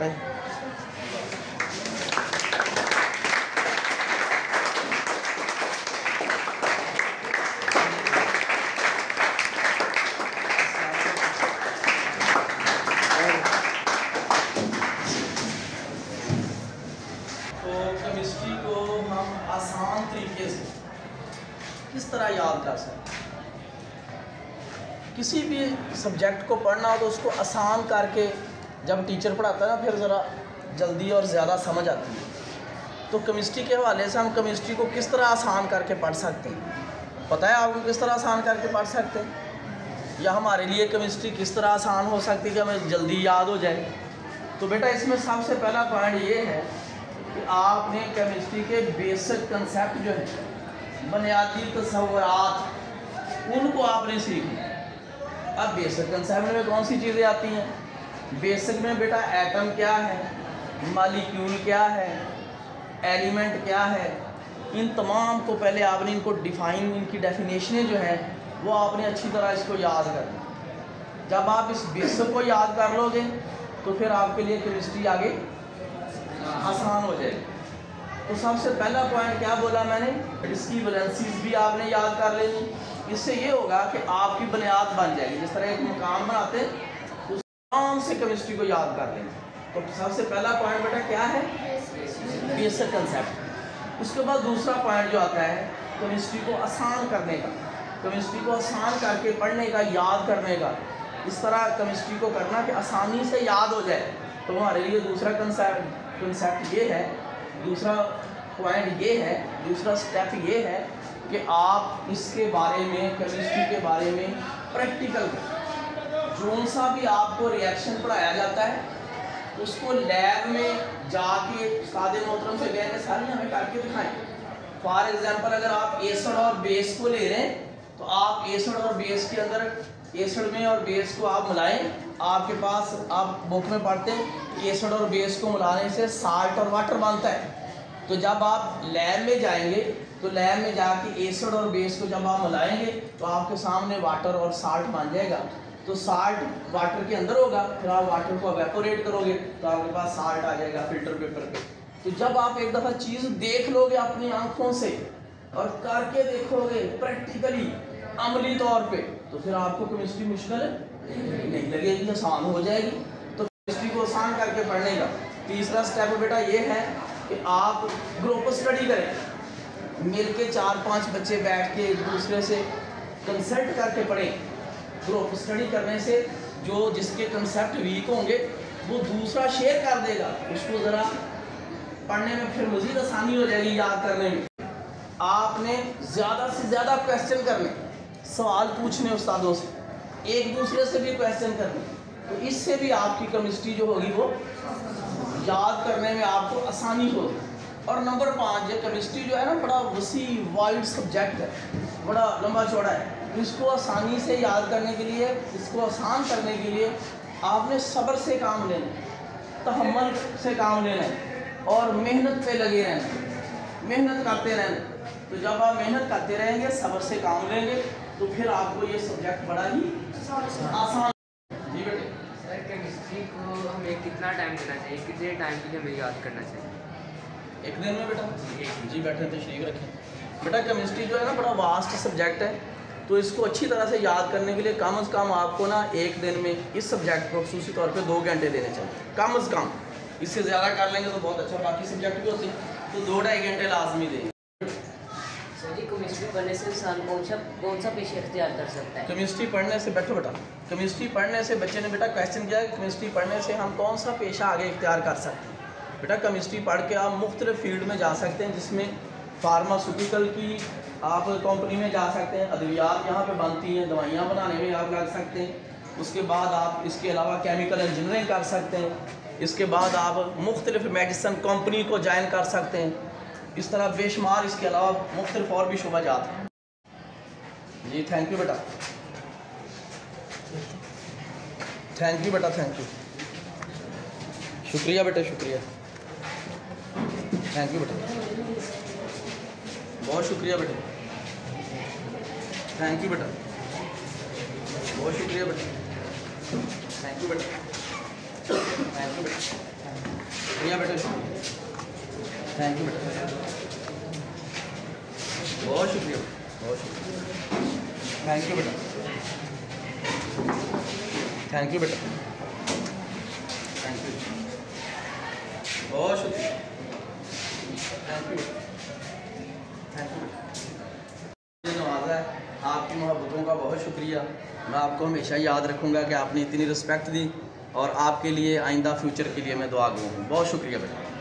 बताएं। तो केमिस्ट्री को हम आसान तरीके से किस तरह याद कर सकते हैं? किसी भी सब्जेक्ट को पढ़ना हो तो उसको आसान करके जब टीचर पढ़ाता है ना, फिर ज़रा जल्दी और ज़्यादा समझ आती है। तो केमिस्ट्री के हवाले से हम केमिस्ट्री को किस तरह आसान करके पढ़ सकते हैं? पता है आपको किस तरह आसान करके पढ़ सकते हैं? या हमारे लिए केमिस्ट्री किस तरह आसान हो सकती है कि हमें जल्दी याद हो जाए? तो बेटा इसमें सबसे पहला पॉइंट ये है कि आपने केमिस्ट्री के बेसिक कंसेप्ट जो है, बुनियादी तस्वुरात, उनको आपने सीखना। अब बेसिक कंसेप्ट में कौन सी चीज़ें आती हैं? बेसिक में बेटा एटम क्या है, मॉलिक्यूल क्या है, एलिमेंट क्या है, इन तमाम को पहले आपने इनको डिफ़ाइन, इनकी डेफिनेशनें जो है वो आपने अच्छी तरह इसको याद करना। जब आप इस बेसिक को याद कर लोगे तो फिर आपके लिए केमिस्ट्री आगे आसान हो जाएगी। तो सबसे पहला पॉइंट क्या बोला मैंने, इसकी वैलेंसीज भी आपने याद कर लेनी। इससे ये होगा कि आपकी बुनियाद बन जाएगी। जिस तरह एक मकान बनाते हैं उस आराम से केमिस्ट्री को याद कर लेंगे। तो सबसे पहला पॉइंट बेटा क्या है? Basic concept. उसके बाद दूसरा पॉइंट जो आता है केमिस्ट्री को आसान करने का, केमिस्ट्री को आसान करके पढ़ने का, याद करने का। इस तरह केमिस्ट्री को करना कि आसानी से याद हो जाए। तो हमारे लिए दूसरा कंसेप्ट ये है, दूसरा पॉइंट ये है, दूसरा स्टेप ये है कि आप इसके बारे में, केमिस्ट्री के बारे में प्रैक्टिकल जो सा भी आपको रिएक्शन पढ़ाया जाता है उसको लैब में जाके उस्ताद मोहतरम से कहेंगे सर हमें करके दिखाएं। फॉर एग्जांपल अगर आप एसिड और बेस को ले रहे हैं तो आप एसिड और बेस के अंदर, एसिड में और बेस को आप मिलाएं। आपके पास आप बुक में पढ़ते हैं एसिड और बेस को मिलाने से साल्ट और वाटर बनता है। तो जब आप लैब में जाएंगे तो लैब में जाके एसिड और बेस को जब आप मिलाएंगे तो आपके सामने वाटर और साल्ट बन जाएगा। तो साल्ट वाटर के अंदर होगा, फिर आप वाटर को एवेपोरेट करोगे तो आपके पास साल्ट आ जाएगा फिल्टर पेपर पे। तो जब आप एक दफ़ा चीज़ देख लोगे अपनी आंखों से और करके देखोगे प्रैक्टिकली, अमली तौर पे, तो फिर आपको केमिस्ट्री मुश्किल नहीं लगेगी, आसान हो जाएगी। तो केमिस्ट्री को आसान करके पढ़ने का तीसरा स्टेप बेटा ये है कि आप ग्रुप स्टडी करें। मिल के 4-5 बच्चे बैठ के एक दूसरे से कंसल्ट करके पढ़ें। ग्रुप स्टडी करने से जो जिसके कंसेप्ट वीक होंगे वो दूसरा शेयर कर देगा, उसको ज़रा पढ़ने में फिर मज़ीद आसानी हो जाएगी, याद करने में। आपने ज़्यादा से ज़्यादा क्वेश्चन करने, सवाल पूछने उस्तादों से, एक दूसरे से भी क्वेश्चन करने। तो इससे भी आपकी केमिस्ट्री जो होगी वो याद करने में आपको आसानी होगी। और नंबर 5, ये केमिस्ट्री जो है ना बड़ा वसी वाइड सब्जेक्ट है, बड़ा लंबा चौड़ा है। इसको आसानी से याद करने के लिए, इसको आसान करने के लिए आपने सब्र से काम लेना है, तहम्मुल से काम लेना है और मेहनत पे लगे रहना है, मेहनत करते रहना है। तो जब आप मेहनत करते रहेंगे, सब्र से काम लेंगे, तो फिर आपको ये सब्जेक्ट बड़ा ही आसान। जी बेटे, सर केमिस्ट्री को हमें कितना टाइम देना चाहिए, कितने टाइम के लिए हमें याद करना चाहिए? एक दिन में बेटा? जी बैठे तशरीफ रखें। बेटा केमिस्ट्री जो है ना बड़ा वास्ट सब्जेक्ट है, तो इसको अच्छी तरह से याद करने के लिए कम से कम आपको ना एक दिन में इस सब्जेक्ट को खसूसी तौर पे 2 घंटे देने चाहिए, कम से कम। इससे ज़्यादा कर लेंगे तो बहुत अच्छा, बाकी सब्जेक्ट भी होते हैं, तो 2-2.5 घंटे लाजमी देंगे। सर जी केमिस्ट्री पढ़ने से इंसान कौन सा पेशा इख्तियार कर सकता है? केमिस्ट्री पढ़ने से, बैठो बेटा, केमिस्ट्री पढ़ने से बच्चे ने बेटा क्वेश्चन किया है, केमिस्ट्री पढ़ने से हम कौन सा पेशा आगे इख्तियार कर सकते हैं। बेटा केमिस्ट्री पढ़ के आप मुख्तलिफ फील्ड में जा सकते हैं, जिसमें फार्मास्यूटिकल की आप कंपनी में जा सकते हैं, अद्वियात यहाँ पे बनती हैं, दवाइयाँ बनाने में आप लग सकते हैं। उसके बाद आप इसके अलावा केमिकल इंजीनियरिंग कर सकते हैं। इसके बाद आप मुख्तलिफ मेडिसिन कंपनी को ज्वाइन कर सकते हैं। इस तरह बेशुमार इसके अलावा मुख्तलिफ और भी शोबा जाते हैं। जी थैंक यू बेटा, थैंक यू बेटा, थैंक यू, शुक्रिया बेटा, शुक्रिया, थैंक यू बेटा, बहुत शुक्रिया बेटा, थैंक यू बेटा, बहुत शुक्रिया बेटा, थैंक यू बेटा, थैंक थैंक यू बेटा, शुक्रिया बेटा, शुक्रिया, थैंक यू बेटा, बहुत शुक्रिया, बहुत शुक्रिया, थैंक यू बेटा, थैंक यू बेटा, थैंक यू, बहुत शुक्रिया, थैंक यू बेटा, थैंक यू बेटा। नवाजा है, आपकी मोहब्बतों का बहुत शुक्रिया। मैं आपको हमेशा याद रखूँगा कि आपने इतनी रिस्पेक्ट दी और आपके लिए आइंदा फ्यूचर के लिए मैं दुआ गो हूँ। बहुत शुक्रिया बेटा।